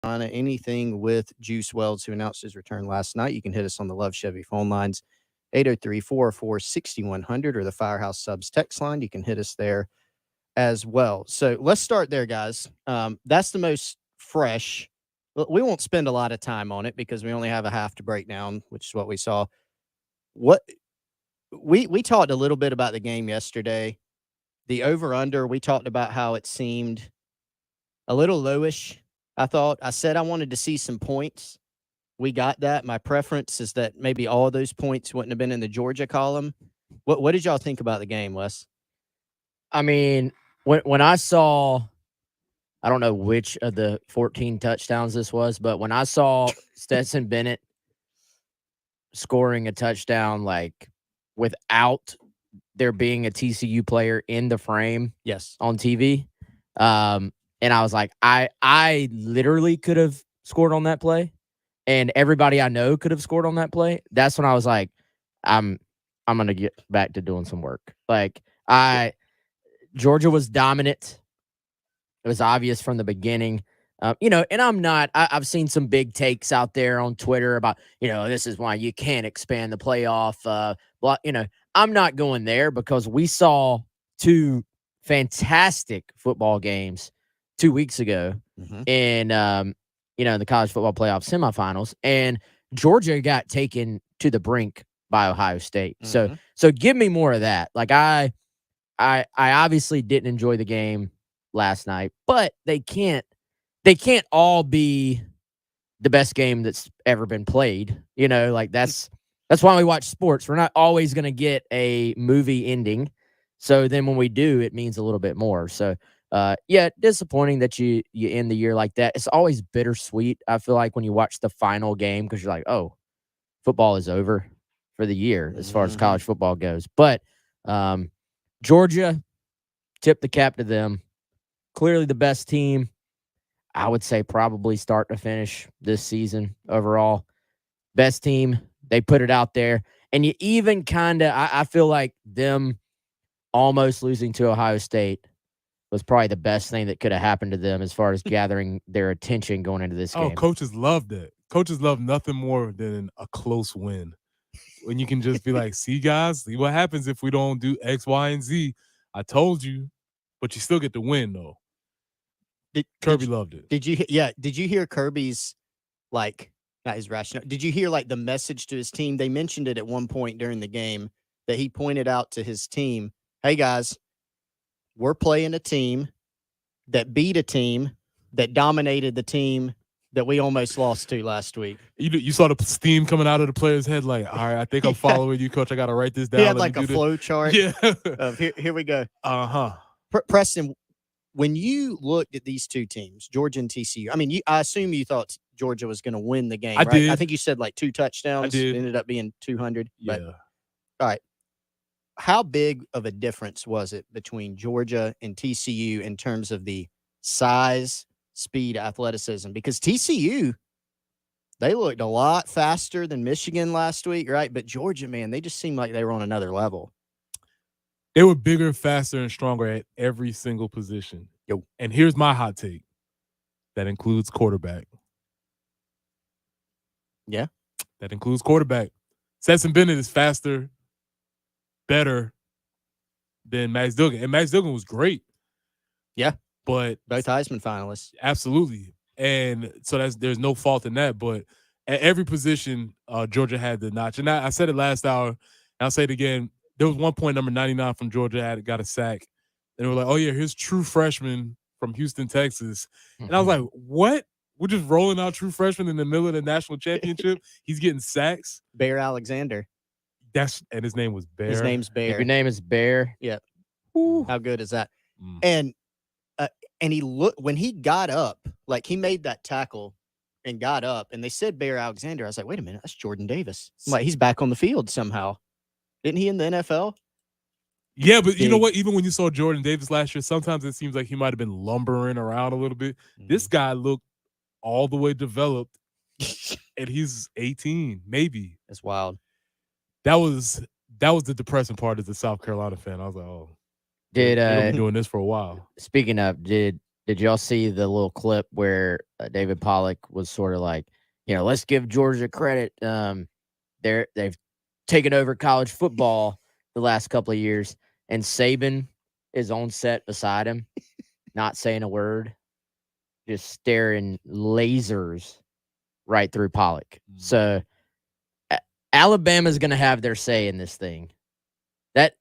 anything with Juice Wells, who announced his return last night, you can hit us on the Love Chevy phone lines, 803-404-6100, or the Firehouse Subs text line. You can hit us there as well. So let's start there, guys. That's the most fresh. We won't spend a lot of time on it because we only have a half to break down, which is what we saw. What we talked a little bit about the game yesterday. The over-under, we talked about how it seemed a little lowish. I said I wanted to see some points. We got that. My preference is that maybe all of those points wouldn't have been in the Georgia column. What did y'all think about the game, Wes? I mean, when I saw, I don't know which of the 14 touchdowns this was, but when I saw Stetson Bennett scoring a touchdown like without there being a TCU player in the frame, yes, on TV, and I was like, I literally could have scored on that play, and everybody I know could have scored on that play. That's when I was like, I'm gonna get back to doing some work. Like Georgia was dominant. It was obvious from the beginning. And I've seen some big takes out there on Twitter about, this is why you can't expand the playoff. I'm not going there because we saw two fantastic football games 2 weeks ago in the college football playoff semifinals, and Georgia got taken to the brink by Ohio State. So give me more of that. Like I obviously didn't enjoy the game last night, but they can't all be the best game that's ever been played. That's why we watch sports. We're not always going to get a movie ending. So then when we do, it means a little bit more. So disappointing that you end the year like that. It's always bittersweet, I feel like, when you watch the final game, because you're like, oh, football is over for the year as far as college football goes. But Georgia, tip the cap to them. Clearly the best team, I would say, probably start to finish this season overall. Best team. They put it out there. And you even kind of, I feel like them almost losing to Ohio State was probably the best thing that could have happened to them as far as gathering their attention going into this game. Oh, coaches love that. Coaches love nothing more than a close win. When you can just be like, see, guys, see what happens if we don't do X, Y, and Z. I told you, but you still get the win, though. Kirby loved it. Did you hear Kirby's, not his rationale? Did you hear, the message to his team? They mentioned it at one point during the game that he pointed out to his team, hey, guys, we're playing a team that beat a team that dominated the team that we almost lost to last week. You saw the steam coming out of the player's head, like, all right, I think I'm following you, coach. I got to write this down. He had a flow chart. Yeah. Here we go. Uh-huh. Preston, when you looked at these two teams, Georgia and TCU, I mean, I assume you thought Georgia was going to win the game, right? Did. I think you said 2 touchdowns. I did. It ended up being 200. Yeah. But, all right. How big of a difference was it between Georgia and TCU in terms of the size, speed, athleticism? Because TCU, they looked a lot faster than Michigan last week, right? But Georgia, man, they just seemed like they were on another level. They were bigger, faster, and stronger at every single position. Yo. And here's my hot take. That includes quarterback. Yeah. That includes quarterback. Stetson Bennett is faster, better than Max Duggan. And Max Duggan was great. Yeah. But both Heisman finalists. Absolutely. And so there's no fault in that. But at every position, Georgia had the notch. And I said it last hour, and I'll say it again. There was one point, number 99 from Georgia got a sack. And they were like, oh, yeah, here's true freshman from Houston, Texas. And I was like, what? We're just rolling out true freshmen in the middle of the national championship. He's getting sacks. Bear Alexander. And his name was Bear. His name's Bear. If your name is Bear. Yeah. How good is that? And he looked, when he got up, he made that tackle and got up, and they said Bear Alexander. I was like, wait a minute, that's Jordan Davis. I'm like, he's back on the field somehow. Didn't he in the NFL? Yeah, but you know what? Even when you saw Jordan Davis last year, sometimes it seems like he might have been lumbering around a little bit. This guy looked all the way developed, and he's 18, maybe. That's wild. That was the depressing part as a South Carolina fan. I was like, oh, they're gonna be doing this for a while. Speaking of, did Did y'all see the little clip where David Pollock was sort of like, let's give Georgia credit. They've taken over college football the last couple of years, and Saban is on set beside him, not saying a word, just staring lasers right through Pollock. So Alabama's going to have their say in this thing. That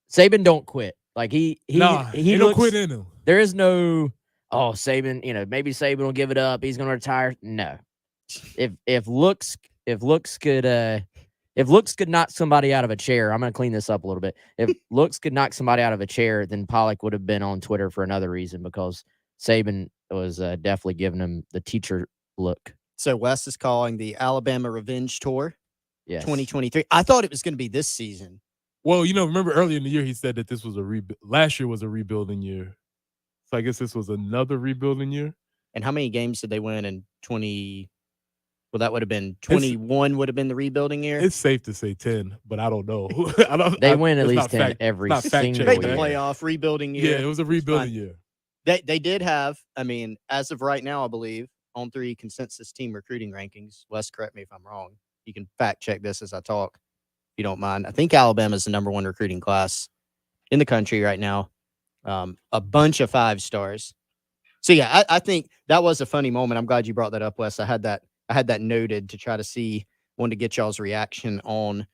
Saban don't quit. Like he don't quit in him. There is no, Saban, maybe Saban will give it up. He's going to retire. No. If looks could knock somebody out of a chair, I'm going to clean this up a little bit. If looks could knock somebody out of a chair, then Pollock would have been on Twitter for another reason, because Saban was definitely giving him the teacher look. So Wes is calling the Alabama Revenge Tour, yes. 2023. I thought it was going to be this season. Well, remember earlier in the year he said that this was last year was a rebuilding year. So I guess this was another rebuilding year. And how many games did they win in 20? Well, that would have been 21 would have been the rebuilding year. It's safe to say 10, but I don't know. They win at least 10 every single Made year. the playoff, rebuilding year. Yeah, it was a rebuilding year. They did have, as of right now, I believe, on 3 consensus team recruiting rankings. Wes, correct me if I'm wrong. You can fact check this as I talk, if you don't mind. I think Alabama's the number 1 recruiting class in the country right now. A bunch of 5 stars. So yeah, I think that was a funny moment. I'm glad you brought that up, Wes. I had that noted to try to see, wanted to get y'all's reaction on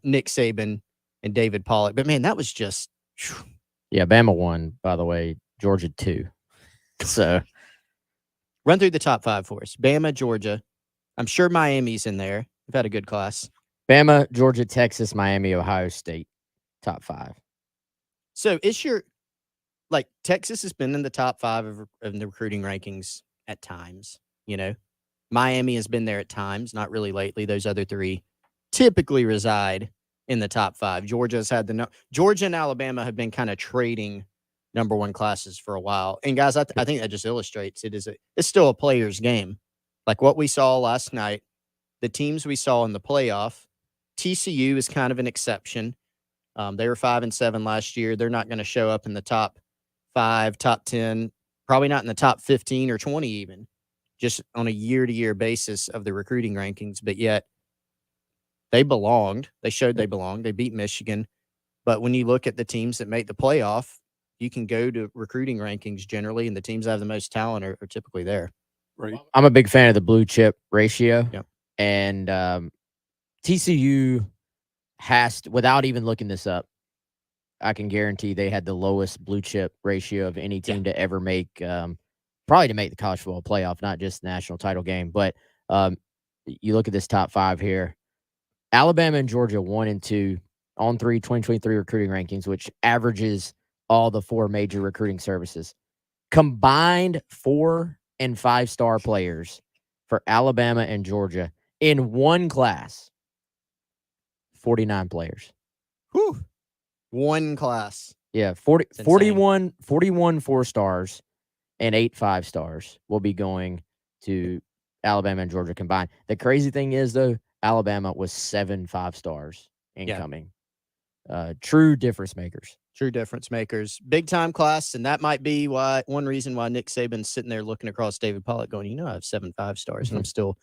Nick Saban and David Pollock. But man, that was just Yeah, Bama won, by the way. Georgia 2. So run through the top 5 for us. Bama, Georgia. I'm sure Miami's in there. We've had a good class. Bama, Georgia, Texas, Miami, Ohio State. Top 5. So is your, Texas has been in the top 5 of the recruiting rankings at times, Miami has been there at times, not really lately. Those other 3 typically reside in the top 5. Georgia's had Georgia and Alabama have been kind of trading number 1 classes for a while. And guys, I think that just illustrates it's still a player's game. Like what we saw last night, the teams we saw in the playoff, TCU is kind of an exception. They were 5-7 last year. They're not going to show up in the top 5, top 10, probably not in the top 15 or 20 even, just on a year-to-year basis of the recruiting rankings. But yet they belonged. They showed they belonged. They beat Michigan. But when you look at the teams that make the playoff, you can go to recruiting rankings generally, and the teams that have the most talent are typically there. Right. I'm a big fan of the blue chip ratio. Yep. And TCU has to, without even looking this up, I can guarantee they had the lowest blue chip ratio of any team to ever make, probably to make the college football playoff, not just the national title game. But you look at this top 5 here. Alabama and Georgia 1 and 2 on 2023 recruiting rankings, which averages all the 4 major recruiting services. Combined 4- and 5-star players for Alabama and Georgia in one class. 49 players. Whew. One class. Yeah, 41 4 stars and 8 5 stars will be going to Alabama and Georgia combined. The crazy thing is, though, Alabama was 7 5 stars incoming. True difference makers. True difference makers. Big time class, and that might be one reason why Nick Saban's sitting there looking across David Pollock going, I have 7 5 stars, and I'm still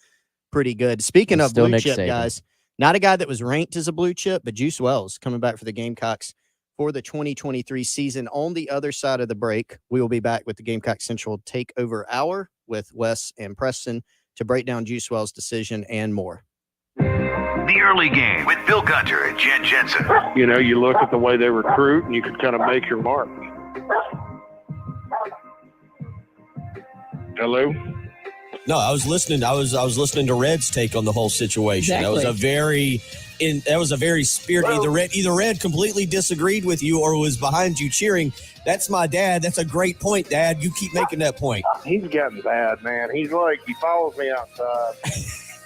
pretty good. Speaking of blue chip, guys, not a guy that was ranked as a blue chip, but Juice Wells coming back for the Gamecocks for the 2023 season. On the other side of the break, we will be back with the Gamecock Central Takeover Hour with Wes and Preston to break down Juice Wells' decision and more. The Early Game with Bill Gunter and Jen Jensen. You look at the way they recruit, and you can kind of make your mark. Hello? No, I was listening. I was listening to Red's take on the whole situation. Exactly. That was a very spirited. Either Red completely disagreed with you or was behind you cheering. That's my dad. That's a great point, Dad. You keep making that point. He's gotten bad, man. He's like, he follows me outside,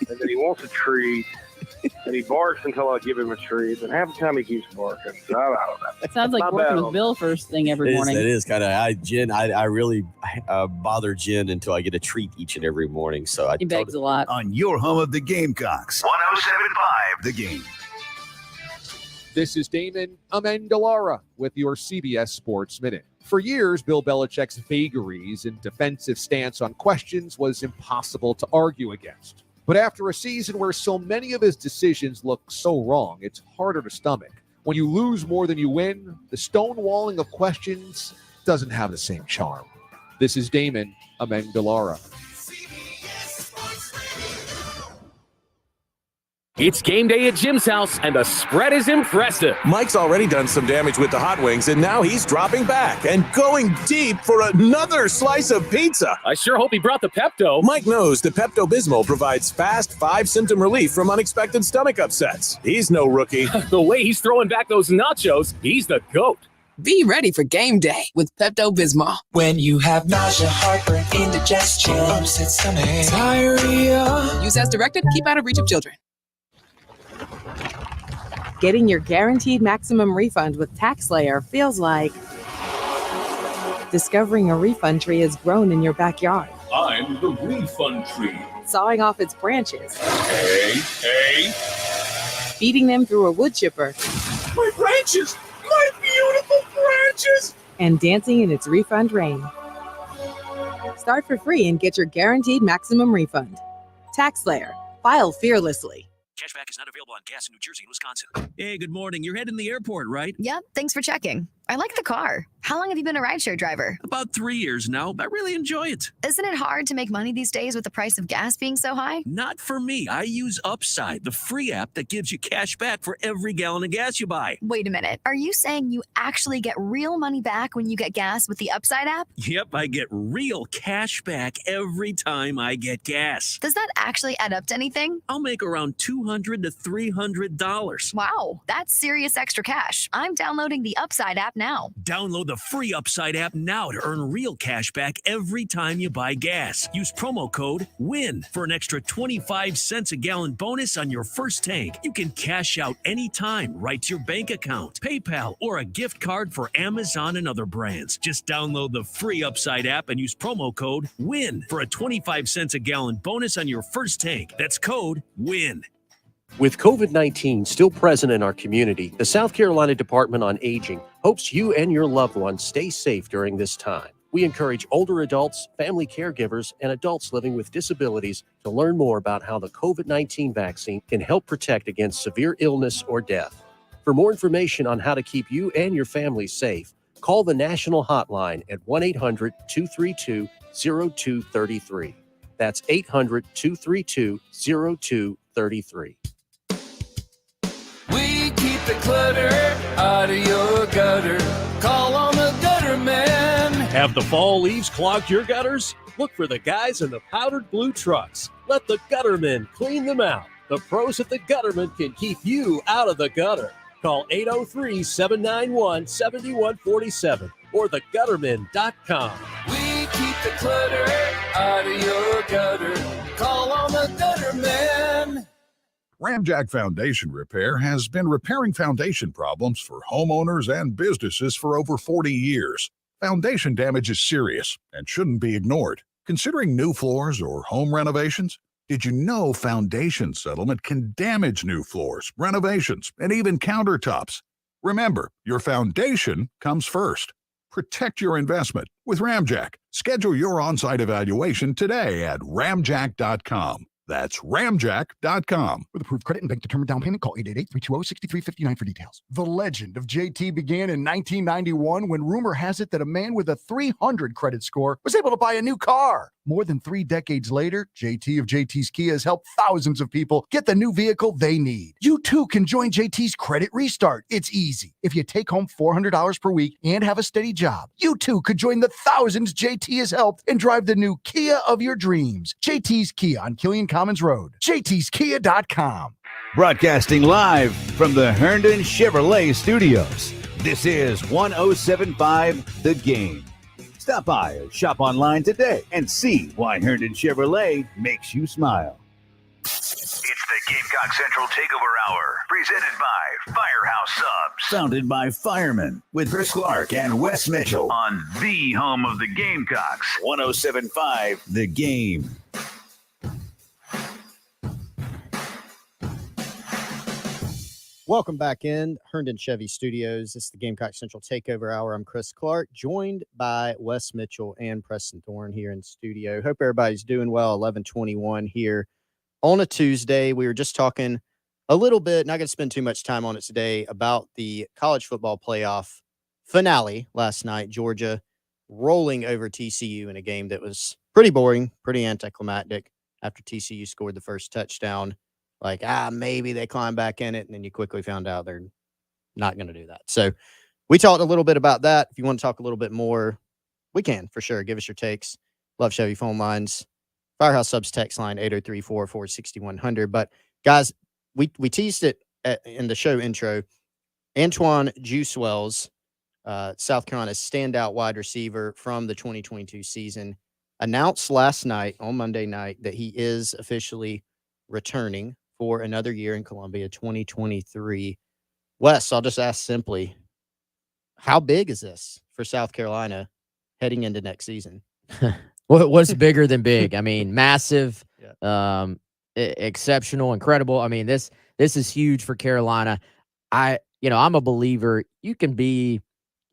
and then he wants a treat, and he barks until I give him a treat, and half the time he keeps barking. So I don't know. It sounds like working with Bill first thing every morning. It is kind of. I really bother Jen until I get a treat each and every morning. So He begs a lot. On your home of the Gamecocks. 107.5 The Game. This is Damon Amendolara with your CBS Sports Minute. For years, Bill Belichick's vagaries and defensive stance on questions was impossible to argue against. But after a season where so many of his decisions look so wrong, it's harder to stomach. When you lose more than you win, the stonewalling of questions doesn't have the same charm. This is Damon Amendolara. It's game day at Jim's house, and the spread is impressive. Mike's already done some damage with the hot wings, and now he's dropping back and going deep for another slice of pizza. I sure hope he brought the Pepto. Mike knows the Pepto-Bismol provides fast 5-symptom relief from unexpected stomach upsets. He's no rookie. The way he's throwing back those nachos, he's the GOAT. Be ready for game day with Pepto-Bismol. When you have nausea, heartburn, indigestion, upset stomach, diarrhea. Use as directed. Keep out of reach of children. Getting your guaranteed maximum refund with TaxSlayer feels like discovering a refund tree has grown in your backyard. I'm the refund tree. Sawing off its branches. Hey. Feeding them through a wood chipper. My branches! My beautiful branches! And dancing in its refund rain. Start for free and get your guaranteed maximum refund. TaxSlayer. File fearlessly. Cashback is not available on gas in New Jersey and Wisconsin. Hey, good morning. You're heading to the airport, right? Yep, thanks for checking. I like the car. How long have you been a rideshare driver? About 3 years now. I really enjoy it. Isn't it hard to make money these days with the price of gas being so high? Not for me. I use Upside, the free app that gives you cash back for every gallon of gas you buy. Wait a minute. Are you saying you actually get real money back when you get gas with the Upside app? Yep, I get real cash back every time I get gas. Does that actually add up to anything? I'll make around $200 to $300. Wow, that's serious extra cash. I'm downloading the Upside app now. Download the free Upside app now to earn real cash back every time you buy gas. Use promo code WIN for an extra 25 cents a gallon bonus on your first tank. You can cash out anytime right to your bank account, PayPal, or a gift card for Amazon and other brands. Just download the free Upside app and use promo code WIN for a 25 cents a gallon bonus on your first tank. That's code WIN. With COVID-19 still present in our community, the South Carolina Department on Aging hopes you and your loved ones stay safe during this time. We encourage older adults, family caregivers, and adults living with disabilities to learn more about how the COVID-19 vaccine can help protect against severe illness or death. For more information on how to keep you and your family safe, call the national hotline at 1-800-232-0233. That's 800-232-0233. We keep the clutter out of your gutter. Call on the gutter man. Have the fall leaves clogged your gutters? Look for the guys in the powdered blue trucks. Let the guttermen clean them out. The pros at the Gutterman can keep you out of the gutter. Call 803-791-7147 or thegutterman.com. We keep the clutter out of your gutter. Call on the gutter man. Ramjack Foundation Repair has been repairing foundation problems for homeowners and businesses for over 40 years. Foundation damage is serious and shouldn't be ignored. Considering new floors or home renovations, did you know foundation settlement can damage new floors, renovations, and even countertops? Remember, your foundation comes first. Protect your investment with Ramjack. Schedule your on-site evaluation today at ramjack.com. That's ramjack.com. With approved credit and bank determined down payment, call 888-320-6359 for details. The legend of JT began in 1991 when rumor has it that a man with a 300 credit score was able to buy a new car. More than 3 decades later, JT of JT's Kia has helped thousands of people get the new vehicle they need. You too can join JT's Credit Restart. It's easy. If you take home $400 per week and have a steady job, you too could join the thousands JT has helped and drive the new Kia of your dreams. JT's Kia on Killian Commons Road. JT'sKia.com. Broadcasting live from the Herndon Chevrolet Studios. This is 107.5 The Game. Stop by or shop online today and see why Herndon Chevrolet makes you smile. It's the Gamecock Central Takeover Hour, presented by Firehouse Subs. Founded by firemen with Chris Clark and Wes Mitchell. On the home of the Gamecocks. 107.5 The Game. Welcome back in Herndon Chevy Studios. This is the Gamecock Central Takeover Hour. I'm Chris Clark, joined by Wes Mitchell and Preston Thorne here in studio. Hope everybody's doing well. 11:21 here on a Tuesday. We were just talking a little bit, not going to spend too much time on it today, about the college football playoff finale last night. Georgia rolling over TCU in a game that was pretty boring, pretty anticlimactic after TCU scored the first touchdown. Like, maybe they climb back in it, and then you quickly found out they're not going to do that. So we talked a little bit about that. If you want to talk a little bit more, we can, for sure. Give us your takes. Love Chevy phone lines. Firehouse Subs text line 803-444-6100. But, guys, we teased it in the show intro. Antoine Juice Wells, South Carolina's standout wide receiver from the 2022 season, announced last night, on Monday night, that he is officially returning for another year in Columbia, 2023. Wes, I'll just ask simply, how big is this for South Carolina heading into next season? What's bigger than big? I mean, massive, exceptional, incredible. I mean, this is huge for Carolina. I'm a believer. You can be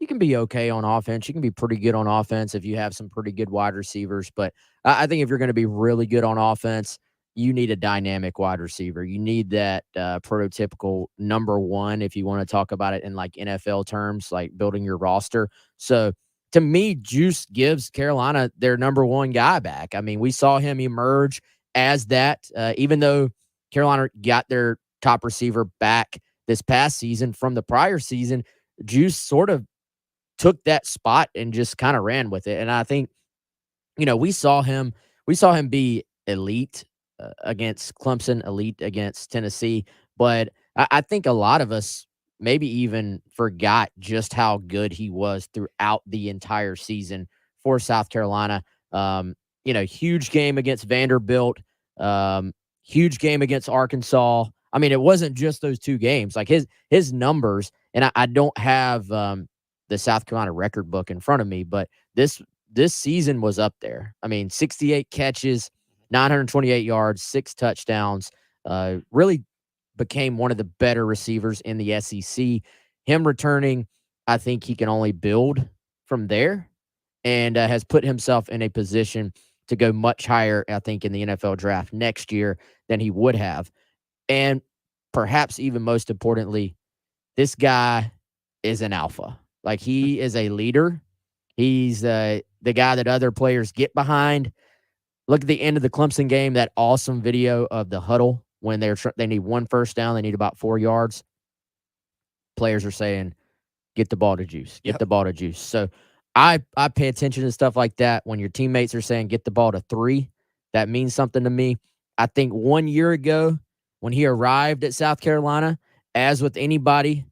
okay on offense. You can be pretty good on offense if you have some pretty good wide receivers. But I think if you're going to be really good on offense, you need a dynamic wide receiver. You need that prototypical number one, if you want to talk about it in like NFL terms, like building your roster. So to me, Juice gives Carolina their number one guy back. I mean, we saw him emerge as that, even though Carolina got their top receiver back this past season from the prior season. Juice sort of took that spot and just kind of ran with it. And I think, we saw him be elite against Clemson, elite against Tennessee. But I think a lot of us maybe even forgot just how good he was throughout the entire season for South Carolina. Huge game against Vanderbilt, huge game against Arkansas. I mean, it wasn't just those two games. Like his numbers, and I don't have the South Carolina record book in front of me, but this season was up there. I mean, 68 catches, 928 yards, 6 touchdowns, really became one of the better receivers in the SEC. Him returning, I think he can only build from there, and has put himself in a position to go much higher, I think, in the NFL draft next year than he would have. And perhaps even most importantly, this guy is an alpha. Like, he is a leader. He's the guy that other players get behind. Look at the end of the Clemson game, that awesome video of the huddle when they need one first down, they need about 4 yards. Players are saying, get the ball to Juice, get the ball to Juice. So I pay attention to stuff like that. When your teammates are saying, get the ball to 3, that means something to me. I think 1 year ago when he arrived at South Carolina, as with anybody,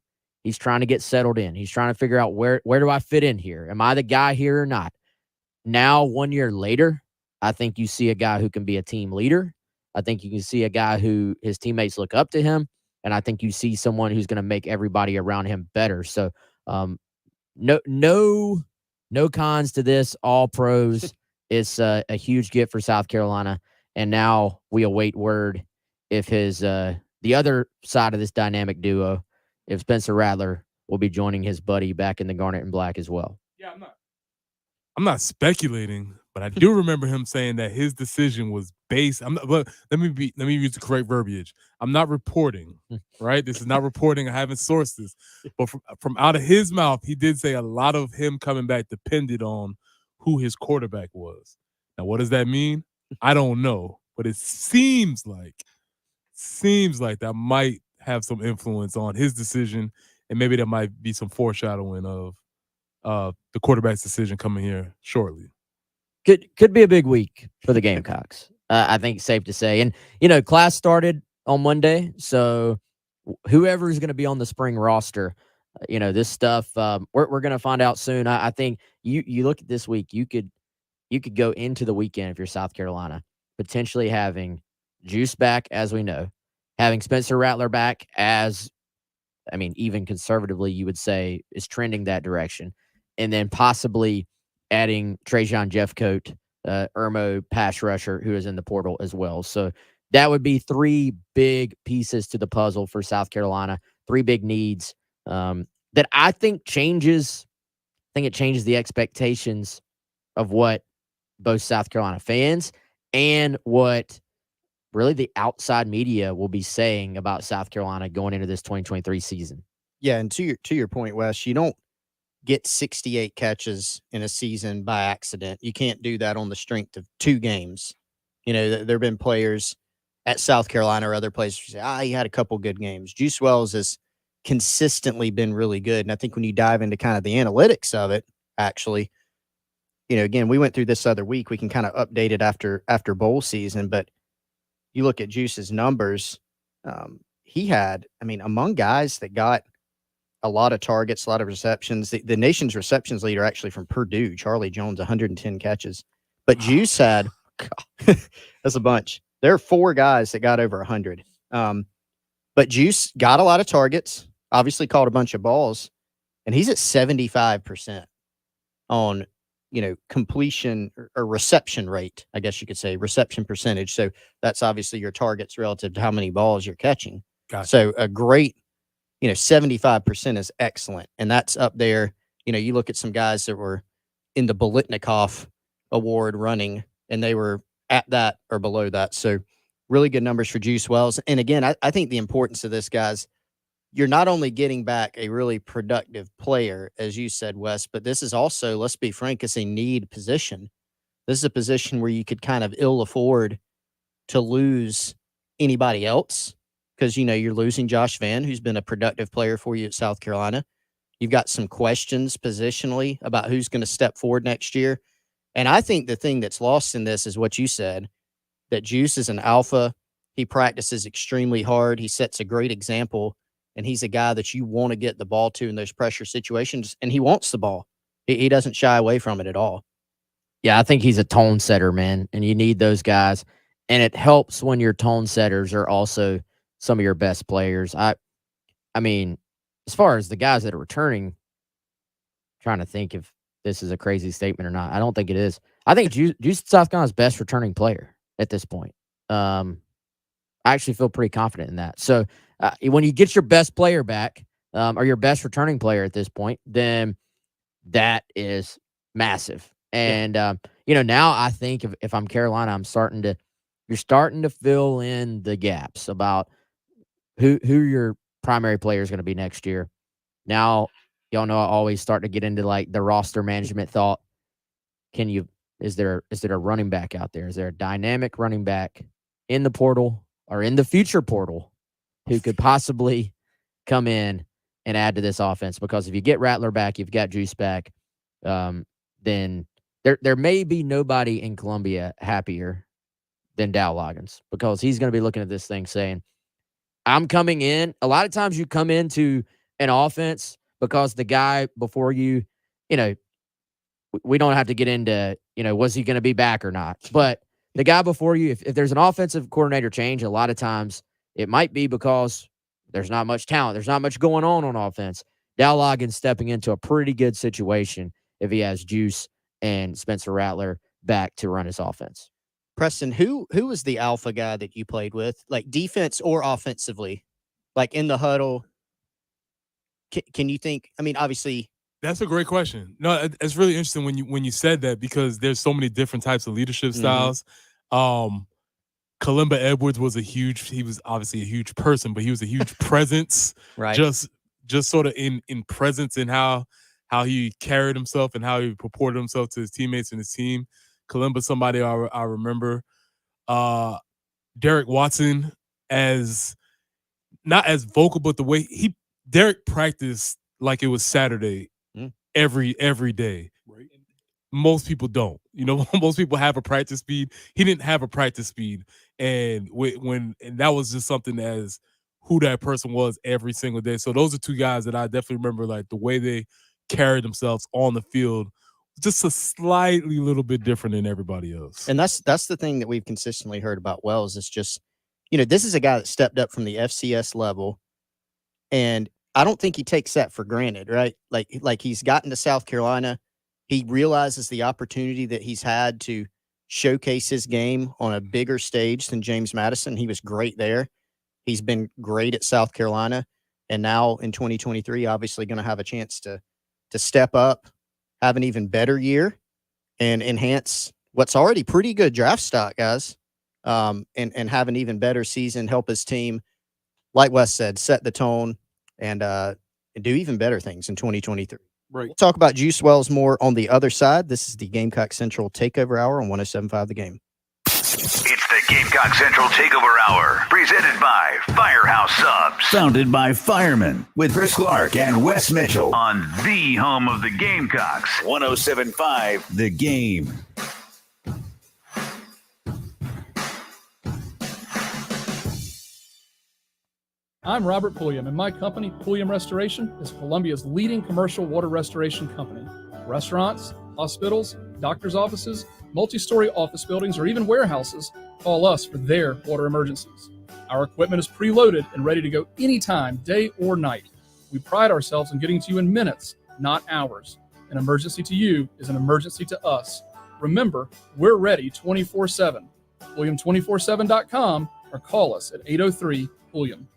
he's trying to get settled in. He's trying to figure out where do I fit in here? Am I the guy here or not? Now, 1 year later, I think you see a guy who can be a team leader. I think you can see a guy who his teammates look up to him. And I think you see someone who's going to make everybody around him better. So no cons to this, all pros. It's a huge gift for South Carolina. And now we await word if his the other side of this dynamic duo, if Spencer Rattler will be joining his buddy back in the Garnet and Black as well. Yeah, I'm not speculating, but I do remember him saying that his decision was based. Let me use the correct verbiage. I'm not reporting, right? This is not reporting. I haven't sourced this, but from out of his mouth, he did say a lot of him coming back depended on who his quarterback was. Now, what does that mean? I don't know, but it seems like that might have some influence on his decision, and maybe there might be some foreshadowing of the quarterback's decision coming here shortly. Could be a big week for the Gamecocks. I think it's safe to say. And, class started on Monday, so whoever is going to be on the spring roster, this stuff, we're going to find out soon. I think you look at this week, you could go into the weekend if you're South Carolina, potentially having Juice back, as we know, having Spencer Rattler back, even conservatively, you would say is trending that direction. And then possibly adding Trajan Jeffcoat, Irmo pass rusher, who is in the portal as well. So that would be 3 big pieces to the puzzle for South Carolina three big needs that I think changes. I think it changes the expectations of what both South Carolina fans and what really the outside media will be saying about South Carolina going into this 2023 season. Yeah, and to your point, Wes, you don't get 68 catches in a season by accident. You can't do that on the strength of 2 games. You know, there have been players at South Carolina or other places who say, he had a couple good games. Juice Wells has consistently been really good. And I think when you dive into kind of the analytics of it, actually, you know, again, we went through this other week. We can kind of update it after bowl season, but you look at Juice's numbers. He had, I mean, among guys that got a lot of targets, a lot of receptions. The nation's receptions leader actually from Purdue, Charlie Jones, 110 catches. But Juice had, that's a bunch. There are 4 guys that got over 100. But Juice got a lot of targets, obviously caught a bunch of balls, and he's at 75% on, you know, completion or reception rate, I guess you could say, reception percentage. So that's obviously your targets relative to how many balls you're catching. Gotcha. So a great, you know, 75% is excellent. And that's up there. You know, you look at some guys that were in the Bolitnikoff Award running, and they were at that or below that. So really good numbers for Juice Wells. And again, I think the importance of this, guys, you're not only getting back a really productive player, as you said, Wes, but this is also, let's be frank, it's a need position. This is a position where you could kind of ill afford to lose anybody else because, you know, you're losing Josh Vann, who's been a productive player for you at South Carolina. You've got some questions positionally about who's going to step forward next year. And I think the thing that's lost in this is what you said, that Juice is an alpha. He practices extremely hard. He sets a great example. And he's a guy that you want to get the ball to in those pressure situations. And he wants the ball. He doesn't shy away from it at all. Yeah, I think he's a tone setter, man. And you need those guys. And it helps when your tone setters are also some of your best players. I mean, as far as the guys that are returning, trying to think if this is a crazy statement or not. I don't think it is. I think Juice South Carolina's best returning player at this point. I actually feel pretty confident in that. So when you get your best player back, or your best returning player at this point, then that is massive. And you know, now I think if I'm Carolina, you're starting to fill in the gaps about who your primary player is going to be next year. Now, y'all know I always start to get into like the roster management thought. Is there a running back out there? Is there a dynamic running back in the portal or in the future portal who could possibly come in and add to this offense? Because if you get Rattler back, you've got Juice back, then there may be nobody in Columbia happier than Dow Loggins, because he's going to be looking at this thing saying, I'm coming in. A lot of times you come into an offense because the guy before you, you know, we don't have to get into, you know, was he going to be back or not? But the guy before you, if there's an offensive coordinator change, a lot of times it might be because there's not much talent. There's not much going on offense. Dow Loggins stepping into a pretty good situation if he has Juice and Spencer Rattler back to run his offense. Preston, who was the alpha guy that you played with, like defense or offensively, like in the huddle? Can you think? I mean, obviously, that's a great question. No, it's really interesting when you said that, because there's so many different types of leadership styles. Kalimba Edwards he was obviously a huge person, but he was a huge presence, right? Just sort of in presence in how he carried himself and how he purported himself to his teammates and his team. Kalimba, somebody I remember. Derek Watson, as not as vocal, but the way Derek practiced like it was Saturday every day. Right. Most people don't. You know, most people have a practice speed. He didn't have a practice speed, and and that was just something as who that person was every single day. So those are two guys that I definitely remember, like the way they carried themselves on the field, just a slightly little bit different than everybody else. And that's the thing that we've consistently heard about Wells. It's just, you know, this is a guy that stepped up from the FCS level, and I don't think he takes that for granted, right? Like he's gotten to South Carolina. He realizes the opportunity that he's had to showcase his game on a bigger stage than James Madison. He was great there. He's been great at South Carolina. And now in 2023, obviously going to have a chance to step up, have an even better year, and enhance what's already pretty good draft stock, guys, and have an even better season, help his team, like Wes said, set the tone, and do even better things in 2023. Right. We'll talk about Juice Wells more on the other side. This is the Gamecock Central Takeover Hour on 107.5 The Game. It's the Gamecock Central Takeover Hour, presented by Firehouse Subs. Founded by firemen with Chris Clark and Wes Mitchell. On the home of the Gamecocks. 107.5 The Game. I'm Robert Pulliam, and my company, Pulliam Restoration, is Columbia's leading commercial water restoration company. Restaurants, hospitals, doctors' offices, multi-story office buildings, or even warehouses call us for their water emergencies. Our equipment is preloaded and ready to go anytime, day or night. We pride ourselves in getting to you in minutes, not hours. An emergency to you is an emergency to us. Remember, we're ready 24/7. Pulliam247.com or call us at 803-PULLIAM.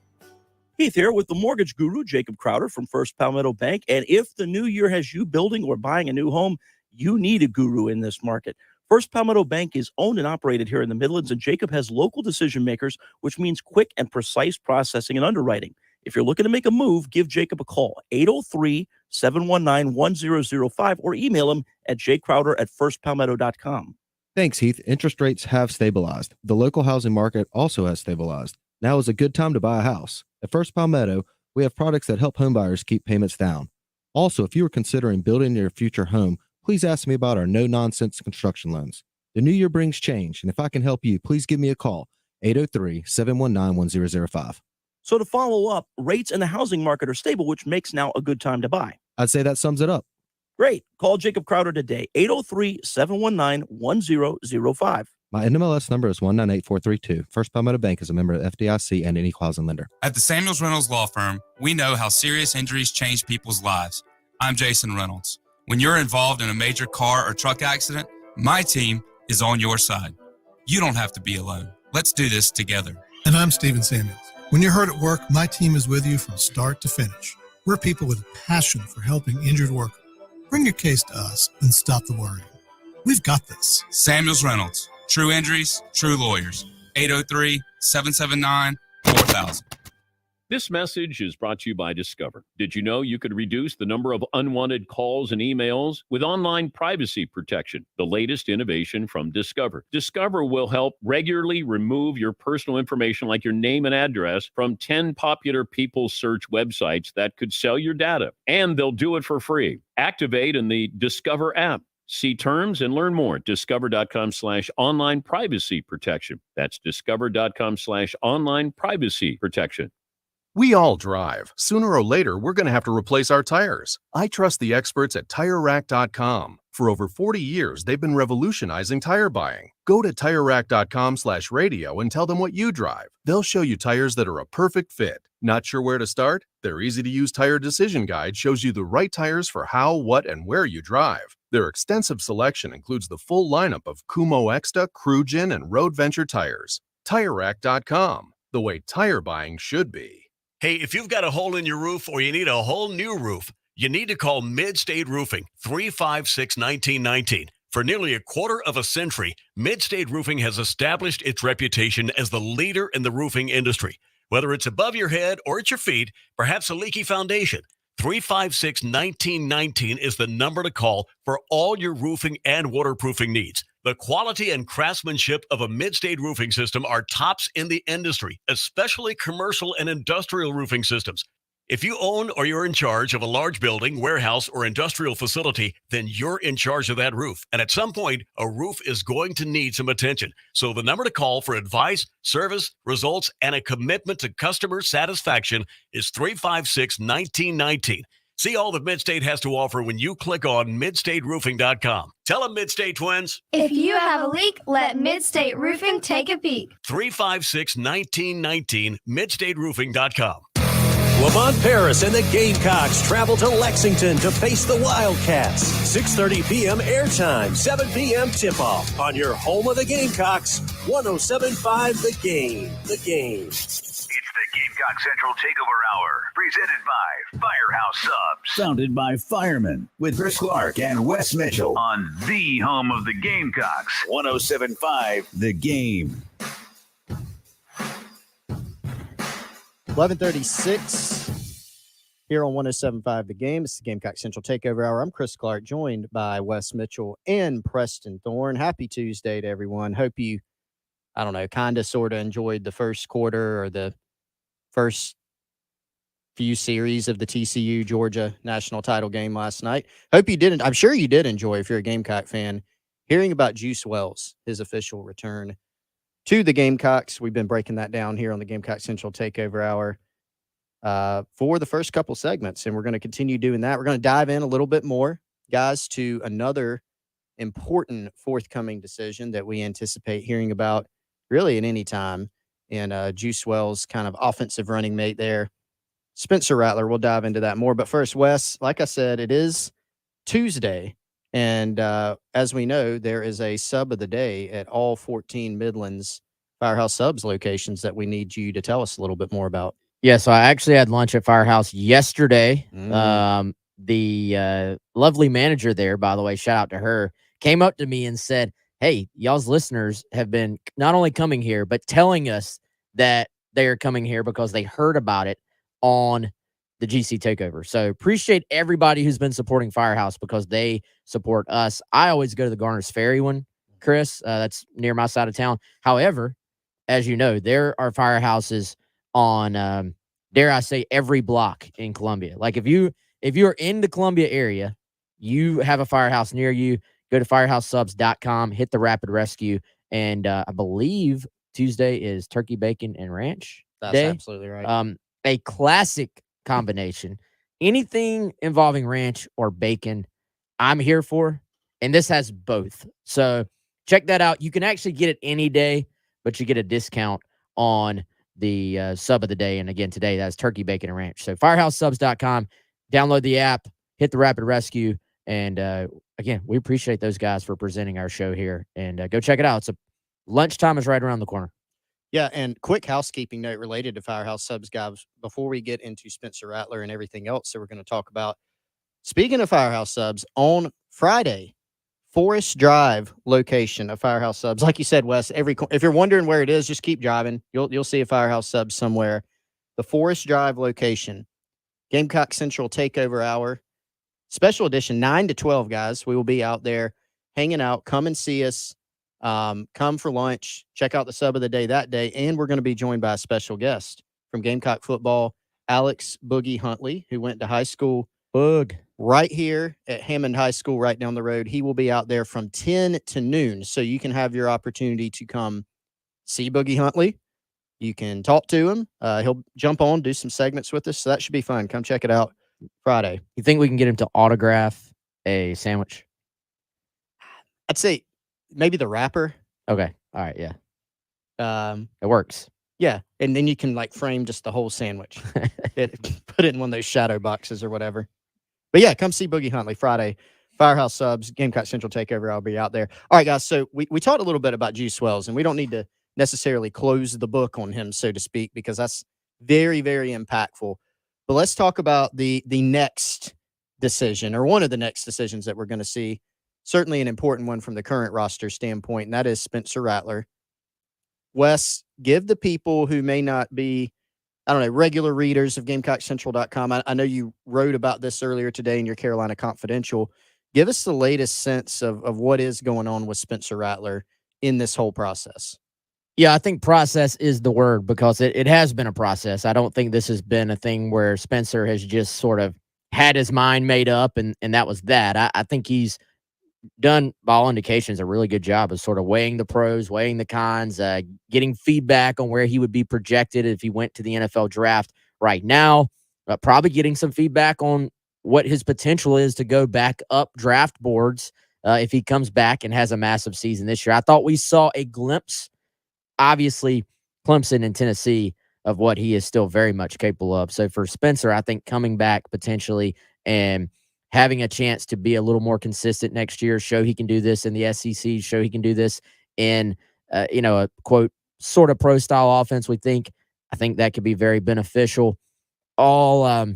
Keith here with the mortgage guru, Jacob Crowder from First Palmetto Bank. And if the new year has you building or buying a new home, you need a guru in this market. First Palmetto Bank is owned and operated here in the Midlands, and Jacob has local decision makers, which means quick and precise processing and underwriting. If you're looking to make a move, give Jacob a call, 803-719-1005, or email him at jcrowder@firstpalmetto.com. Thanks, Heath. Interest rates have stabilized. The local housing market also has stabilized. Now is a good time to buy a house. At First Palmetto, we have products that help homebuyers keep payments down. Also, if you are considering building your future home, please ask me about our no-nonsense construction loans. The new year brings change, and if I can help you, please give me a call, 803-719-1005. So to follow up, rates in the housing market are stable, which makes now a good time to buy. I'd say that sums it up. Great. Call Jacob Crowder today, 803-719-1005. My NMLS number is 198432. First Palmetto Bank is a member of FDIC and any clause lender. At the Samuels Reynolds Law Firm, we know how serious injuries change people's lives. I'm Jason Reynolds. When you're involved in a major car or truck accident, my team is on your side. You don't have to be alone. Let's do this together. And I'm Stephen Samuels. When you're hurt at work, my team is with you from start to finish. We're people with a passion for helping injured workers. Bring your case to us and stop the worrying. We've got this. Samuels Reynolds. True injuries, true lawyers. 803-779-4000. This message is brought to you by Discover. Did you know you could reduce the number of unwanted calls and emails with online privacy protection? The latest innovation from Discover. Discover will help regularly remove your personal information like your name and address from 10 popular people search websites that could sell your data. And they'll do it for free. Activate in the Discover app. See terms and learn more at discover.com/online privacy protection. That's discover.com/online privacy protection. We all drive. Sooner or later, we're going to have to replace our tires. I trust the experts at TireRack.com. For over 40 years, they've been revolutionizing tire buying. Go to TireRack.com/radio and tell them what you drive. They'll show you tires that are a perfect fit. Not sure where to start? Their easy-to-use tire decision guide shows you the right tires for how, what, and where you drive. Their extensive selection includes the full lineup of Kumo Exta, Crugin, and Road Venture tires. TireRack.com, the way tire buying should be. Hey, if you've got a hole in your roof or you need a whole new roof, you need to call Mid-State Roofing, 356-1919. For nearly a quarter of a century, Mid-State Roofing has established its reputation as the leader in the roofing industry. Whether it's above your head or at your feet, perhaps a leaky foundation, 356-1919 is the number to call for all your roofing and waterproofing needs. The quality and craftsmanship of a Mid-State roofing system are tops in the industry, especially commercial and industrial roofing systems. If you own or you're in charge of a large building, warehouse, or industrial facility, then you're in charge of that roof. And at some point, a roof is going to need some attention. So the number to call for advice, service, results, and a commitment to customer satisfaction is 356-1919. See all that Mid-State has to offer when you click on midstateroofing.com. Tell them, Mid-State twins. If you have a leak, let Mid-State Roofing take a peek. 356-1919, midstateroofing.com. Lamont Paris and the Gamecocks travel to Lexington to face the Wildcats. 6:30 p.m. airtime, 7 p.m. tip-off on your home of the Gamecocks, 107.5 The Game. The Game. It's the Gamecock Central Takeover Hour, presented by Firehouse Subs. Founded by firemen with Chris Clark and Wes Mitchell. On the home of the Gamecocks. 107.5 The Game. 11:36 here on 107.5 The Game. It's the Gamecock Central Takeover Hour. I'm Chris Clark, joined by Wes Mitchell and Preston Thorne. Happy Tuesday to everyone. Hope you, I don't know, kind of sort of enjoyed the first quarter or the first few series of the TCU Georgia national title game last night. Hope you didn't. I'm sure you did enjoy, if you're a Gamecock fan, hearing about Juice Wells, his official return to the Gamecocks. We've been breaking that down here on the Gamecock Central Takeover Hour for the first couple segments, and we're going to continue doing that. We're going to dive in a little bit more, guys, to another important forthcoming decision that we anticipate hearing about really at any time in Juice Wells' kind of offensive running mate there, Spencer Rattler. We'll dive into that more. But first, Wes, like I said, it is Tuesday. And as we know, there is a sub of the day at all 14 Midlands Firehouse Subs locations that we need you to tell us a little bit more about. Yeah, so I actually had lunch at Firehouse yesterday. The lovely manager there, by the way, shout out to her, came up to me and said, hey, y'all's listeners have been not only coming here, but telling us that they are coming here because they heard about it on the GC Takeover. So appreciate everybody who's been supporting Firehouse because they support us. I always go to the Garner's Ferry one, Chris. That's near my side of town. However, as you know, there are firehouses on, dare I say, every block in Columbia. Like if you're in the Columbia area, you have a firehouse near you, go to firehousesubs.com, hit the rapid rescue. And I believe Tuesday is turkey, bacon, and ranch That's day. absolutely right. A classic combination. Anything involving ranch or bacon, I'm here for. And this has both. So check that out. You can actually get it any day, but you get a discount on the sub of the day. And again, today, that's turkey, bacon, and ranch. So firehousesubs.com, download the app, hit the rapid rescue. And again, we appreciate those guys for presenting our show here. And go check it out. Lunchtime is right around the corner. Yeah, and quick housekeeping note related to Firehouse Subs, guys, before we get into Spencer Rattler and everything else that we're going to talk about. Speaking of Firehouse Subs, on Friday, Forest Drive location of Firehouse Subs. Like you said, Wes, if you're wondering where it is, just keep driving. You'll see a Firehouse Subs somewhere. The Forest Drive location, Gamecock Central Takeover Hour, special edition, 9 to 12, guys. We will be out there hanging out. Come and see us. Come for lunch, check out the sub of the day that day, and we're going to be joined by a special guest from Gamecock football, Alex Boogie Huntley, who went to high school right here at Hammond High School right down the road. He will be out there from 10 to noon, so you can have your opportunity to come see Boogie Huntley. You can talk to him. He'll jump on, do some segments with us, so that should be fun. Come check it out Friday. You think we can get him to autograph a sandwich? I'd say maybe the wrapper. Okay. All right. Yeah. It works. Yeah. And then you can like frame just the whole sandwich. Put it in one of those shadow boxes or whatever. But yeah, come see Boogie Huntley Friday. Firehouse Subs, Gamecock Central Takeover. I'll be out there. All right, guys. So we talked a little bit about Juice Wells, and we don't need to necessarily close the book on him, so to speak, because that's very, very impactful. But let's talk about the next decision, or one of the next decisions that we're going to see. Certainly an important one from the current roster standpoint, and that is Spencer Rattler. Wes, give the people who may not be, I don't know, regular readers of GamecockCentral.com. I know you wrote about this earlier today in your Carolina Confidential. Give us the latest sense of what is going on with Spencer Rattler in this whole process. Yeah, I think process is the word because it has been a process. I don't think this has been a thing where Spencer has just sort of had his mind made up and that was that. I think he's done, by all indications, a really good job of sort of weighing the pros, weighing the cons, getting feedback on where he would be projected if he went to the NFL draft right now, probably getting some feedback on what his potential is to go back up draft boards if he comes back and has a massive season this year. I thought we saw a glimpse, obviously, Clemson and Tennessee, of what he is still very much capable of. So for Spencer, I think coming back potentially and having a chance to be a little more consistent next year, show he can do this in the SEC, show he can do this in, a quote, sort of pro style offense. We think I think that could be very beneficial. All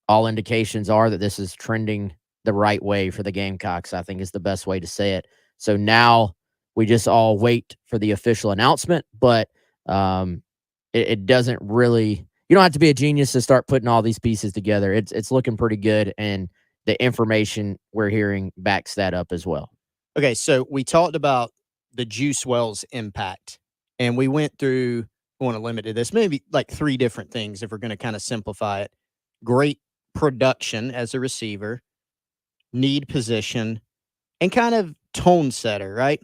indications are that this is trending the right way for the Gamecocks, I think is the best way to say it. So now we just all wait for the official announcement, but it doesn't really, you don't have to be a genius to start putting all these pieces together. It's looking pretty good, and the information we're hearing backs that up as well. Okay, so we talked about the Juice Wells impact, and we went through, I want to limit to this, maybe like 3 different things if we're going to kind of simplify it. Great production as a receiver, need position, and kind of tone setter, right?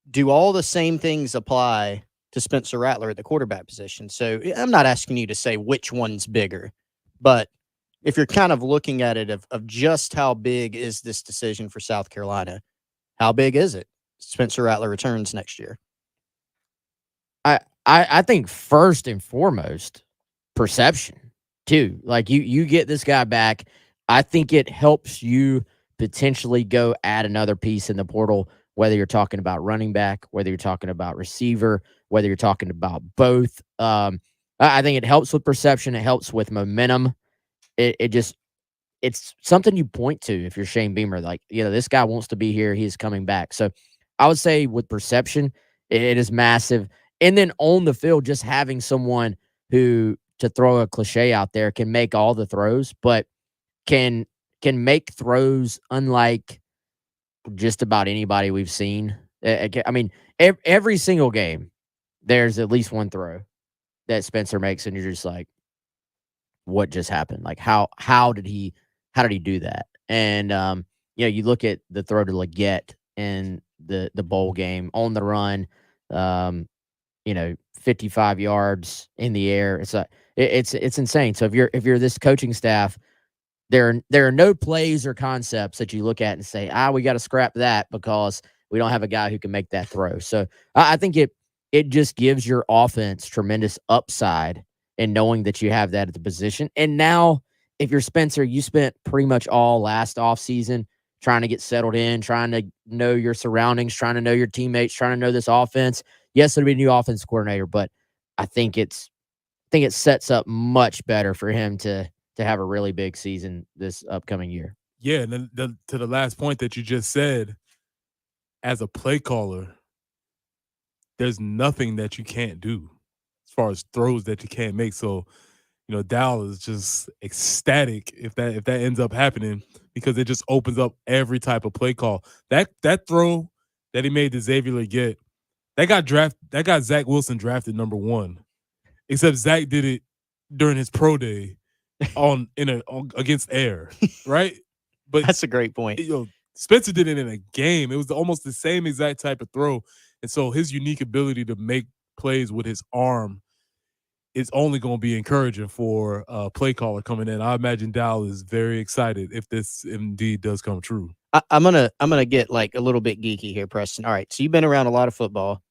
Do all the same things apply to Spencer Rattler at the quarterback position? So I'm not asking you to say which one's bigger, but if you're kind of looking at it of just how big is this decision for South Carolina, how big is it? Spencer Rattler returns next year. I think first and foremost, perception too. Like you get this guy back. I think it helps you potentially go add another piece in the portal, whether you're talking about running back, whether you're talking about receiver, whether you're talking about both. I think it helps with perception. It helps with momentum. It's something you point to if you're Shane Beamer. Like, this guy wants to be here. He's coming back. So I would say with perception, it is massive. And then on the field, just having someone who, to throw a cliche out there, can make all the throws, but can make throws unlike just about anybody we've seen. I mean, every single game, there's at least one throw that Spencer makes, and you're just like, what just happened? Like, how did he do that? And you look at the throw to Leggett in the bowl game on the run, 55 yards in the air. It's insane. So if you're this coaching staff, there are no plays or concepts that you look at and say, we got to scrap that because we don't have a guy who can make that throw. So I think it just gives your offense tremendous upside in knowing that you have that at the position. And now, if you're Spencer, you spent pretty much all last offseason trying to get settled in, trying to know your surroundings, trying to know your teammates, trying to know this offense. Yes, it'll be a new offense coordinator, but I think it sets up much better for him to have a really big season this upcoming year. Yeah, and then to the last point that you just said, as a play caller, there's nothing that you can't do as far as throws that you can't make. So, Dal is just ecstatic if that ends up happening, because it just opens up every type of play call. That throw that he made to Xavier Leggett, that got Zach Wilson drafted number 1. Except Zach did it during his pro day against air, right? But that's a great point. Spencer did it in a game. It was almost the same exact type of throw. And so his unique ability to make plays with his arm is only going to be encouraging for a play caller coming in. I imagine Dow is very excited if this indeed does come true. I'm gonna get like a little bit geeky here, Preston. All right, so you've been around a lot of football,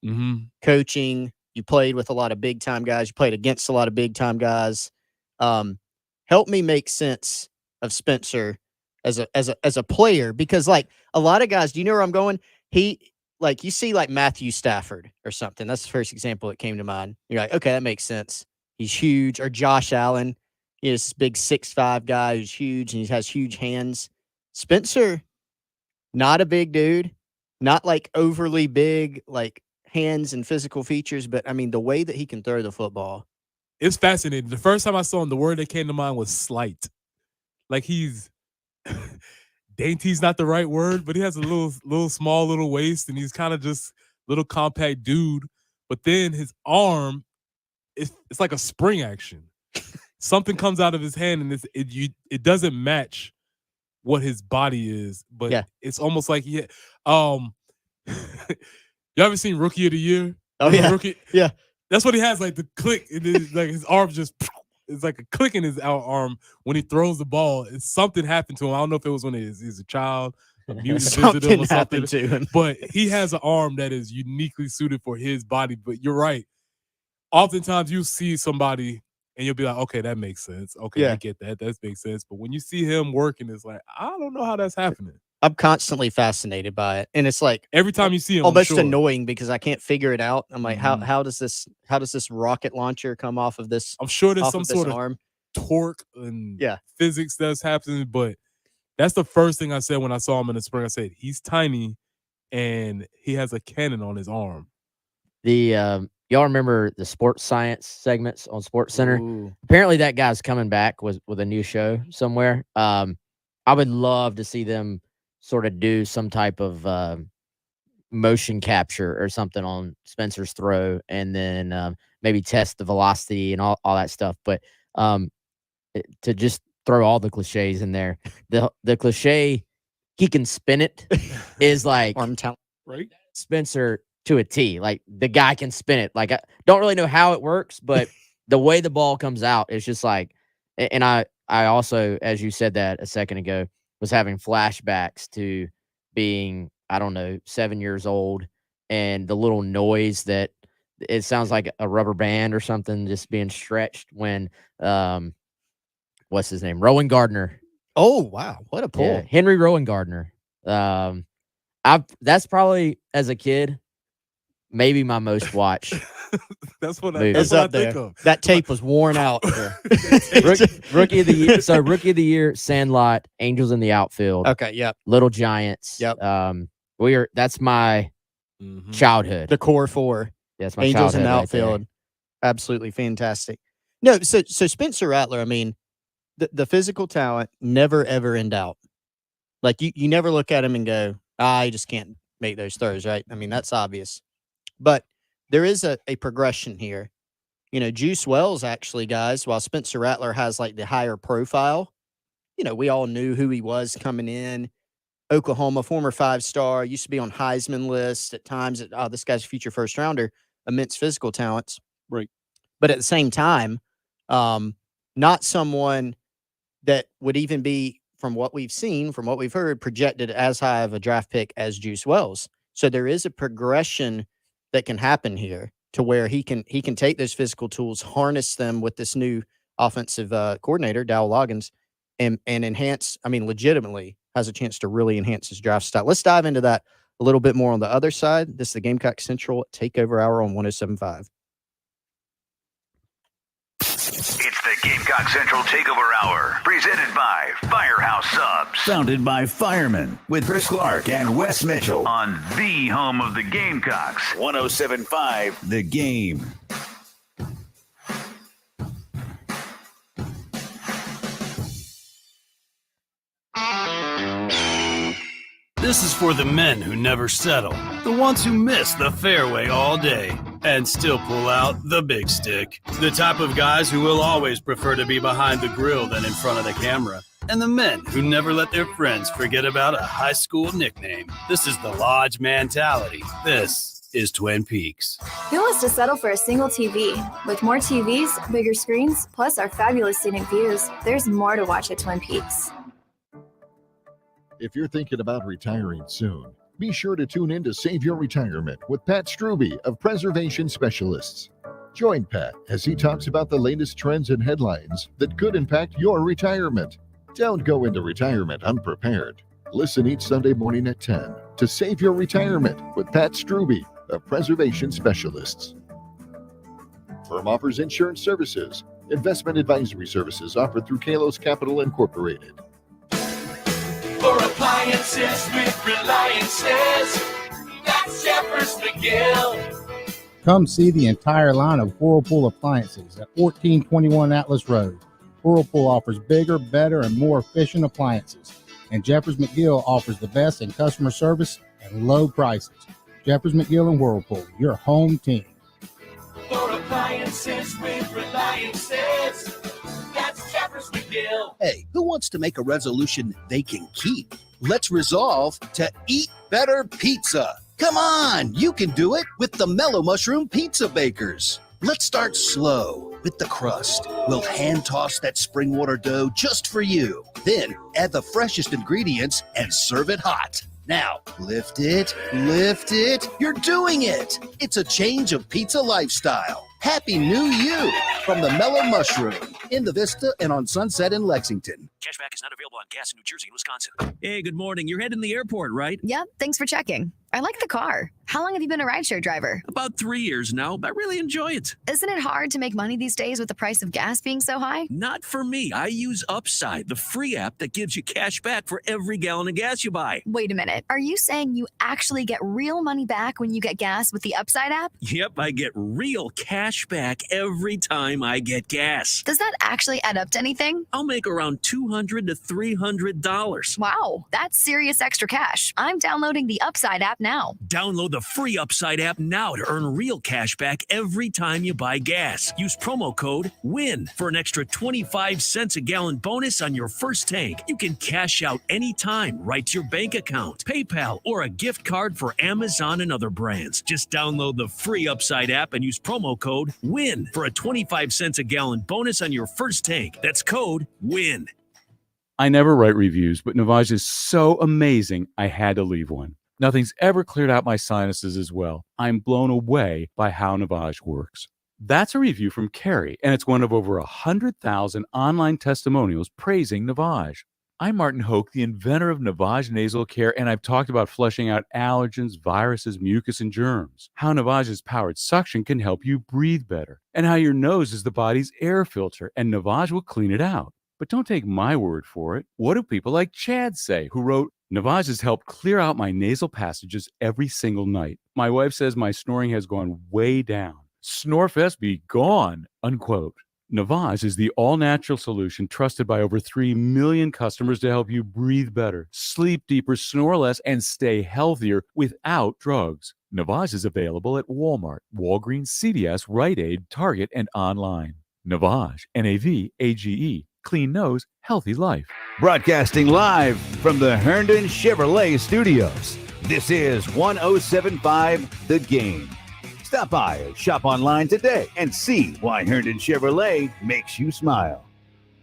coaching. You played with a lot of big time guys. You played against a lot of big time guys. Help me make sense of Spencer as a player, because like a lot of guys, do you know where I'm going? You see like Matthew Stafford or something. That's the first example that came to mind. You're like, okay, that makes sense. He's huge. Or Josh Allen, this big 6'5" guy who's huge and he has huge hands. Spencer, not a big dude, not like overly big, like hands and physical features, but I mean the way that he can throw the football. It's fascinating. The first time I saw him, the word that came to mind was slight. Like he's daisy's not the right word, but he has a little small little waist, and he's kind of just little compact dude. But then his arm, it's like a spring action. Something comes out of his hand, and it doesn't match what his body is, but it's almost like you ever seen Rookie of the Year? Oh yeah, yeah. That's what he has, like the click. It is like his arm just. It's like a click in his arm when he throws the ball. Something happened to him. I don't know if it was when he's a child, a mutant visited him or something. To him. But he has an arm that is uniquely suited for his body. But you're right. Oftentimes you see somebody and you'll be like, okay, that makes sense. Okay, I get that. That makes sense. But when you see him working, it's like, I don't know how that's happening. I'm constantly fascinated by it, and it's like every time you see him, almost annoying because I can't figure it out. I'm like, Mhm. how does this rocket launcher come off of this? I'm sure there's off some of this sort arm? of torque and Yeah. physics that's happening, but that's the first thing I said when I saw him in the spring. I said, he's tiny and he has a cannon on his arm. The y'all remember the sports science segments on Sports Center? Ooh. Apparently that guy's coming back with a new show somewhere. I would love to see them sort of do some type of motion capture or something on Spencer's throw, and then maybe test the velocity and all that stuff. But to just throw all the cliches in there, the cliche he can spin it is like arm talent, right? Spencer to a T. Like the guy can spin it. Like I don't really know how it works, but the way the ball comes out, it's just like. And I also, as you said that a second ago, was having flashbacks to being, I don't know, 7 years old, and the little noise that it sounds like a rubber band or something just being stretched when what's his name? Rowan Gardner. Oh wow, what a pull. Yeah, Henry Rowan Gardner. That's probably as a kid, maybe my most watched. That's what movie. that's It's what I up think there. of. That tape was worn out. Rookie of the year. So rookie of the year, Sandlot, Angels in the Outfield. Okay, yep. Little Giants. Yep. That's my childhood. The core four. Yeah, that's my Angels in childhood the right outfield. Absolutely fantastic. No, so Spencer Rattler, I mean, the physical talent never ever in doubt. Like you never look at him and go, he just can't make those throws, right? I mean, that's obvious. But there is a progression here. You know, Juice Wells actually, guys, while Spencer Rattler has like the higher profile, you know, we all knew who he was coming in. Oklahoma, former 5-star, used to be on Heisman lists at times. This guy's a future first rounder, immense physical talents. Right. But at the same time, not someone that would even be, from what we've seen, from what we've heard, projected as high of a draft pick as Juice Wells. So there is a progression that can happen here to where he can take those physical tools, harness them with this new offensive coordinator, Dow Loggins, and enhance, I mean, legitimately has a chance to really enhance his draft style. Let's dive into that a little bit more on the other side. This is the Gamecock Central Takeover Hour on 107.5. It's the Gamecock Central Takeover Hour, presented by Firehouse Subs. Founded by firemen with Chris Clark and Wes Mitchell. On the home of the Gamecocks. 107.5 The Game. This is for the men who never settle, the ones who miss the fairway all day and still pull out the big stick, the type of guys who will always prefer to be behind the grill than in front of the camera, and the men who never let their friends forget about a high school nickname. This is the Lodge mentality. This is Twin Peaks. Who wants to settle for a single TV? With more TVs, bigger screens, plus our fabulous scenic views, there's more to watch at Twin Peaks. If you're thinking about retiring soon, be sure to tune in to Save Your Retirement with Pat Struby of Preservation Specialists. Join Pat as he talks about the latest trends and headlines that could impact your retirement. Don't go into retirement unprepared. Listen each Sunday morning at 10 to Save Your Retirement with Pat Struby of Preservation Specialists. Firm offers insurance services. Investment advisory services offered through Kalos Capital Incorporated. For appliances with Reliances, that's Jeffers McGill. Come see the entire line of Whirlpool appliances at 1421 Atlas Road. Whirlpool offers bigger, better, and more efficient appliances. And Jeffers McGill offers the best in customer service and low prices. Jeffers McGill and Whirlpool, your home team. For appliances with Reliances, that's Jeffers McGill. Hey, who wants to make a resolution they can keep? Let's resolve to eat better pizza. Come on, you can do it with the Mellow Mushroom Pizza Bakers. Let's start slow with the crust. We'll hand toss that spring water dough just for you. Then add the freshest ingredients and serve it hot. Now, lift it. You're doing it. It's a change of pizza lifestyle. Happy New You from the Mellow Mushroom in the Vista and on Sunset in Lexington. Cashback is not available on gas in New Jersey and Wisconsin. Hey, good morning. You're heading to the airport, right? Yep, thanks for checking. I like the car. How long have you been a rideshare driver? About 3 years now, but I really enjoy it. Isn't it hard to make money these days with the price of gas being so high? Not for me. I use Upside, the free app that gives you cash back for every gallon of gas you buy. Wait a minute. Are you saying you actually get real money back when you get gas with the Upside app? Yep, I get real cash back every time I get gas. Does that actually add up to anything? I'll make around $200 to $300. Wow, that's serious extra cash. I'm downloading the Upside app now. Download the free Upside app now to earn real cash back every time you buy gas. Use promo code WIN for an extra 25 cents a gallon bonus on your first tank. You can cash out anytime right to your bank account, PayPal, or a gift card for Amazon and other brands. Just download the free Upside app and use promo code WIN for a 25 cents a gallon bonus on your first tank. That's code WIN. I never write reviews, but Navage is so amazing, I had to leave one. Nothing's ever cleared out my sinuses as well. I'm blown away by how Navage works. That's a review from Carrie, and it's one of over 100,000 online testimonials praising Navage. I'm Martin Hoke, the inventor of Navage Nasal Care, and I've talked about flushing out allergens, viruses, mucus, and germs, how Navage's powered suction can help you breathe better, and how your nose is the body's air filter, and Navage will clean it out. But don't take my word for it. What do people like Chad say, who wrote, Navage has helped clear out my nasal passages every single night. My wife says my snoring has gone way down. Snorefest be gone, unquote. Navage is the all-natural solution trusted by over 3 million customers to help you breathe better, sleep deeper, snore less, and stay healthier without drugs. Navage is available at Walmart, Walgreens, CVS, Rite Aid, Target, and online. Navage, N-A-V-A-G-E. Clean nose, healthy life. Broadcasting live from the Herndon Chevrolet Studios. This is 107.5 The Game. Stop by or shop online today and see why Herndon Chevrolet makes you smile.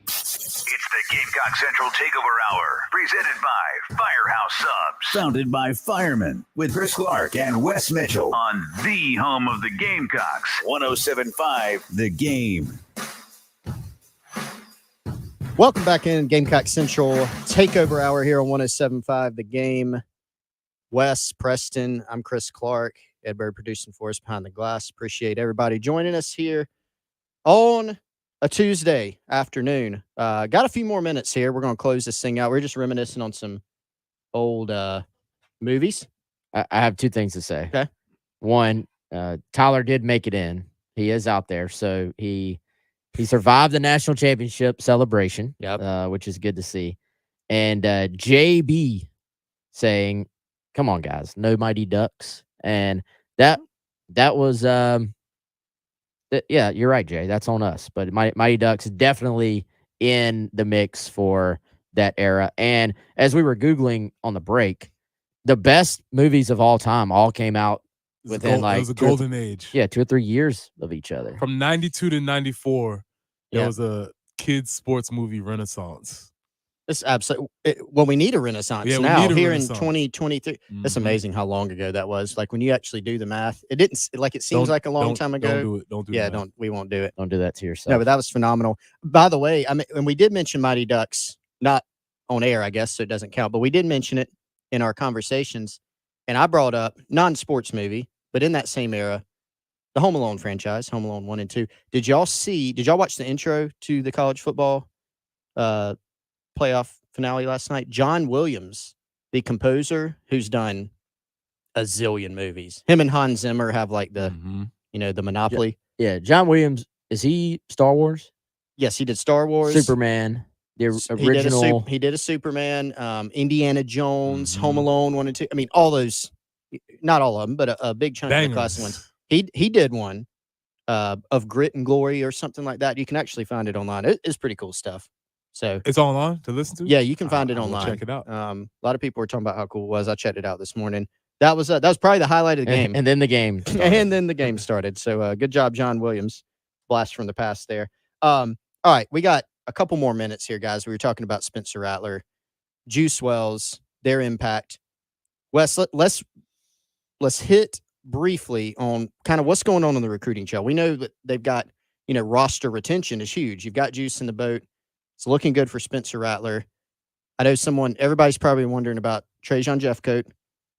It's the Gamecock Central Takeover Hour, presented by Firehouse Subs. Founded by firemen with Chris Clark and Wes Mitchell. On the home of the Gamecocks. 107.5 The Game. Welcome back in Gamecock Central Takeover Hour here on 107.5 The Game. Wes, Preston, I'm Chris Clark. Ed Bird producing for us behind the glass. Appreciate everybody joining us here on a Tuesday afternoon. Got a few more minutes here. We're going to close this thing out. We're just reminiscing on some old movies. I have two things to say. Okay. One, Tyler did make it in. He is out there, so he survived the national championship celebration, which is good to see. And JB saying, "Come on, guys, no Mighty Ducks." And that was, yeah, you're right, Jay. That's on us. But Mighty Ducks definitely in the mix for that era. And as we were Googling on the break, the best movies of all time all came out within it was a golden age. Yeah, 2 or 3 years of each other. From 92 to 94, there Yeah. was a kids sports movie renaissance. It's absolutely well. We need a renaissance Yeah, we now need a here renaissance. in 2023. It's Mhm. amazing how long ago that was. Like when you actually do the math, it didn't like it seems Don't- like a long don't- time ago. Don't do it. Don't do Yeah, that. we won't do it. Don't do that to yourself. No, but that was phenomenal. By the way, I mean, and we did mention Mighty Ducks, not on air, I guess, so it doesn't count. But we did mention it in our conversations, and I brought up non-sports movie, but in that same era, the Home Alone franchise, Home Alone 1 and 2. Did y'all watch the intro to the college football playoff finale last night? John Williams, the composer who's done a zillion movies. Him and Hans Zimmer have like the, the monopoly. Yeah, John Williams, is he Star Wars? Yes, he did Star Wars. Superman, the original. He did a Superman, Indiana Jones, Home Alone 1 and 2. I mean, all those, not all of them, but a big chunk of the classic ones. He did one of Grit and Glory or something like that. You can actually find it online. It's pretty cool stuff. So It's online to listen to? yeah, you can find it I will online. check it out. A lot of people were talking about how cool it was. I checked it out this morning. That was probably the highlight of the game. And then the game. And then the game started. So good job, John Williams. Blast from the past there. All right, we got a couple more minutes here, guys. We were talking about Spencer Rattler, Juice Wells, their impact. Wes, let's hit briefly on kind of what's going on the recruiting trail. We know that they've got, roster retention is huge. You've got juice in the boat. It's looking good for Spencer Rattler. I know everybody's probably wondering about Trajan Jeffcoat,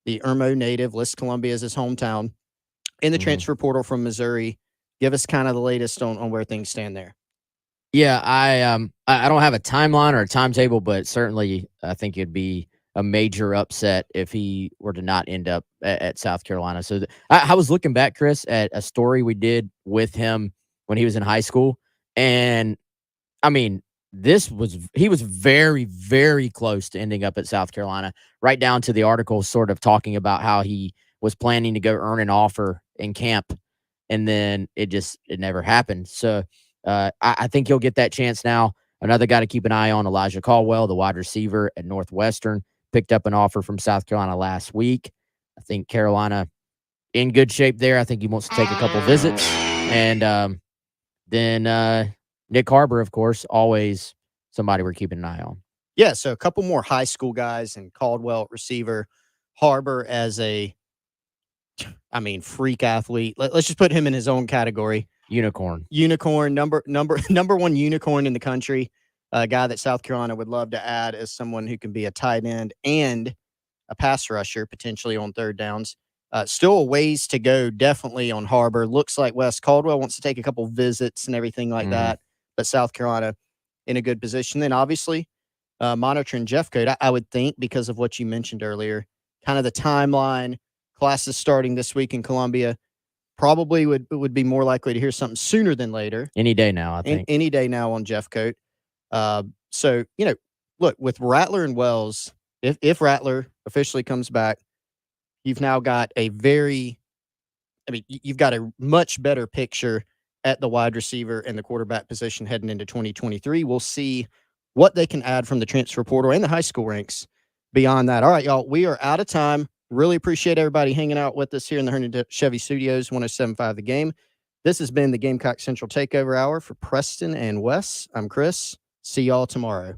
the Irmo native, lists Columbia as his hometown, in the transfer portal from Missouri. Give us kind of the latest on where things stand there. Yeah, I don't have a timeline or a timetable, but certainly I think it'd be a major upset if he were to not end up at South Carolina. So I was looking back, Chris, at a story we did with him when he was in high school, and I mean, he was very, very close to ending up at South Carolina, right down to the article sort of talking about how he was planning to go earn an offer in camp, and then it never happened. So I think he'll get that chance now. Another guy to keep an eye on, Elijah Caldwell, the wide receiver at Northwestern, picked up an offer from South Carolina last week. I think Carolina in good shape there. I think he wants to take a couple visits. And then Nick Harbor, of course, always somebody we're keeping an eye on. Yeah, so a couple more high school guys, and Caldwell at receiver, Harbor as freak athlete. Let's just put him in his own category. Unicorn, number one unicorn in the country. A guy that South Carolina would love to add as someone who can be a tight end and a pass rusher, potentially on third downs. Still a ways to go, definitely on Harbor. Looks like Wes Caldwell wants to take a couple visits and everything like that, but South Carolina in a good position. Then obviously monitoring Jeffcoat, I would think, because of what you mentioned earlier, kind of the timeline, classes starting this week in Columbia, probably would be more likely to hear something sooner than later. Any day now, I think. Any day now on Jeffcoat. So, look, with Rattler and Wells, if Rattler officially comes back, you've now got you've got a much better picture at the wide receiver and the quarterback position heading into 2023. We'll see what they can add from the transfer portal and the high school ranks beyond that. All right, y'all, we are out of time. Really appreciate everybody hanging out with us here in the Herndon Chevy Studios, 107.5 The Game. This has been the Gamecock Central Takeover Hour for Preston and Wes. I'm Chris. See y'all tomorrow.